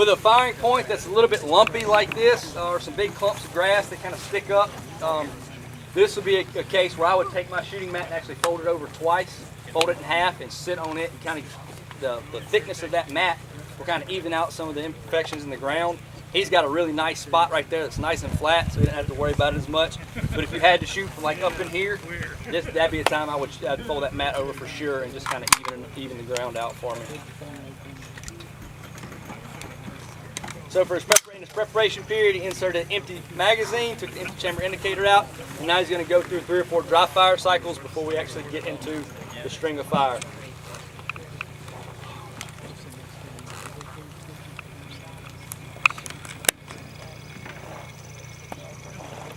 With a firing point that's a little bit lumpy like this, or some big clumps of grass that kind of stick up, this would be a case where I would take my shooting mat and actually fold it over twice, fold it in half, and sit on it, and kind of the thickness of that mat will kind of even out some of the imperfections in the ground. He's got a really nice spot right there that's nice and flat, so he doesn't have to worry about it as much. But if you had to shoot from like up in here, that'd be a time I'd fold that mat over for sure and just kind of even the ground out for me. So for his preparation period, he inserted an empty magazine, took the empty chamber indicator out, and now he's going to go through 3 or 4 dry fire cycles before we actually get into the string of fire.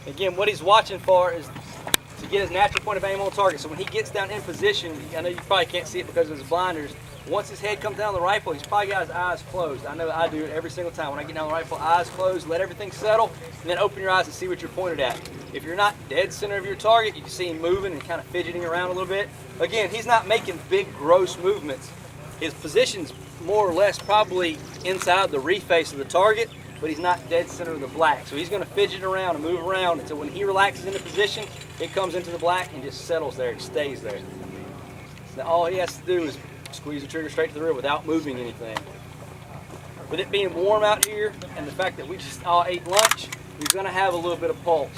Again, what he's watching for is to get his natural point of aim on target. So when he gets down in position, I know you probably can't see it because of his blinders, once his head comes down the rifle, he's probably got his eyes closed. I know I do it every single time. When I get down the rifle, eyes closed, let everything settle, and then open your eyes and see what you're pointed at. If you're not dead center of your target, you can see him moving and kind of fidgeting around a little bit. Again, he's not making big, gross movements. His position's more or less probably inside the reface of the target, but he's not dead center of the black. So he's going to fidget around and move around until when he relaxes into position, it comes into the black and just settles there and stays there. Now all he has to do is squeeze the trigger straight to the rear without moving anything. With it being warm out here and the fact that we just all ate lunch, you're going to have a little bit of pulse.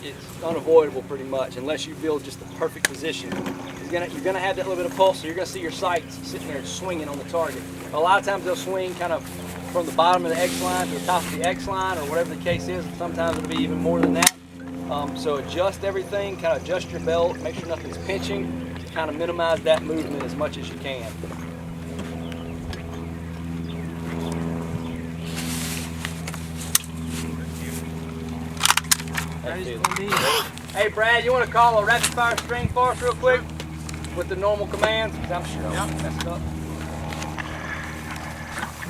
It's unavoidable pretty much unless you build just the perfect position. You're going to have that little bit of pulse, so you're going to see your sights sitting there swinging on the target. A lot of times they'll swing kind of from the bottom of the X line to the top of the X line or whatever the case is. Sometimes it'll be even more than that. So adjust everything, kind of adjust your belt, make sure nothing's pinching, to kind of minimize that movement as much as you can. Hey Brad, you want to call a rapid fire string for us real quick with the normal commands? I'm sure I'll mess it up.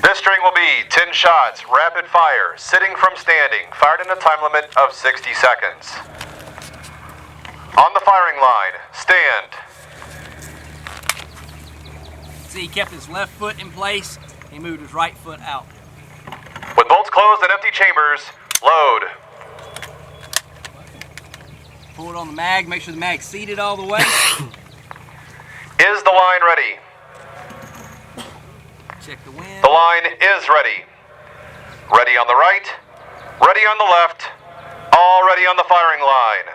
This string will be 10 shots, rapid fire, sitting from standing, fired in a time limit of 60 seconds. On the firing line, stand. See, he kept his left foot in place, he moved his right foot out. With bolts closed and empty chambers, load. Pull it on the mag, make sure the mag's seated all the way. Is the line ready? Check the wind. The line is ready. Ready on the right, ready on the left, all ready on the firing line.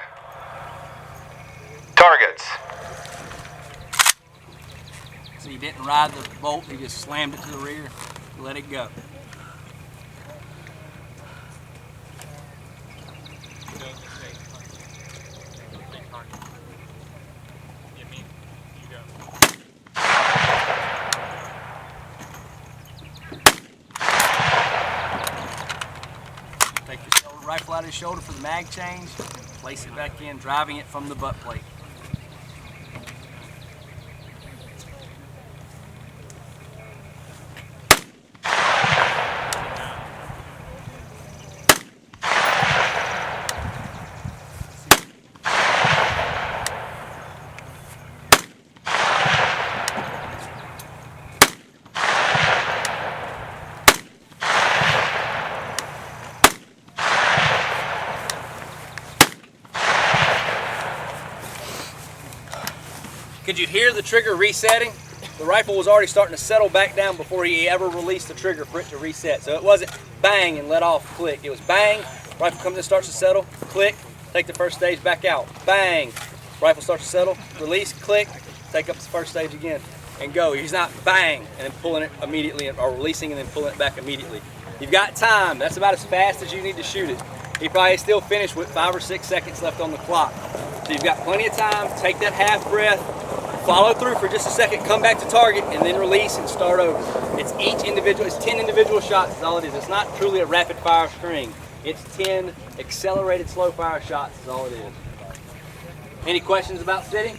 Targets. So you didn't ride the bolt, you just slammed it to the rear, let it go. Take your rifle out of his shoulder for the mag change, place it back in, driving it from the butt plate. Could you hear the trigger resetting? The rifle was already starting to settle back down before he ever released the trigger for it to reset. So it wasn't bang and let off, click. It was bang, rifle comes in, starts to settle, click, take the first stage back out. Bang, rifle starts to settle, release, click, take up the first stage again, and go. He's not bang and then pulling it immediately, or releasing and then pulling it back immediately. You've got time. That's about as fast as you need to shoot it. He probably still finished with 5 or 6 seconds left on the clock. So you've got plenty of time. Take that half breath, follow through for just a second, come back to target, and then release and start over. It's 10 individual shots is all it is. It's not truly a rapid fire string. It's 10 accelerated slow fire shots is all it is. Any questions about sitting?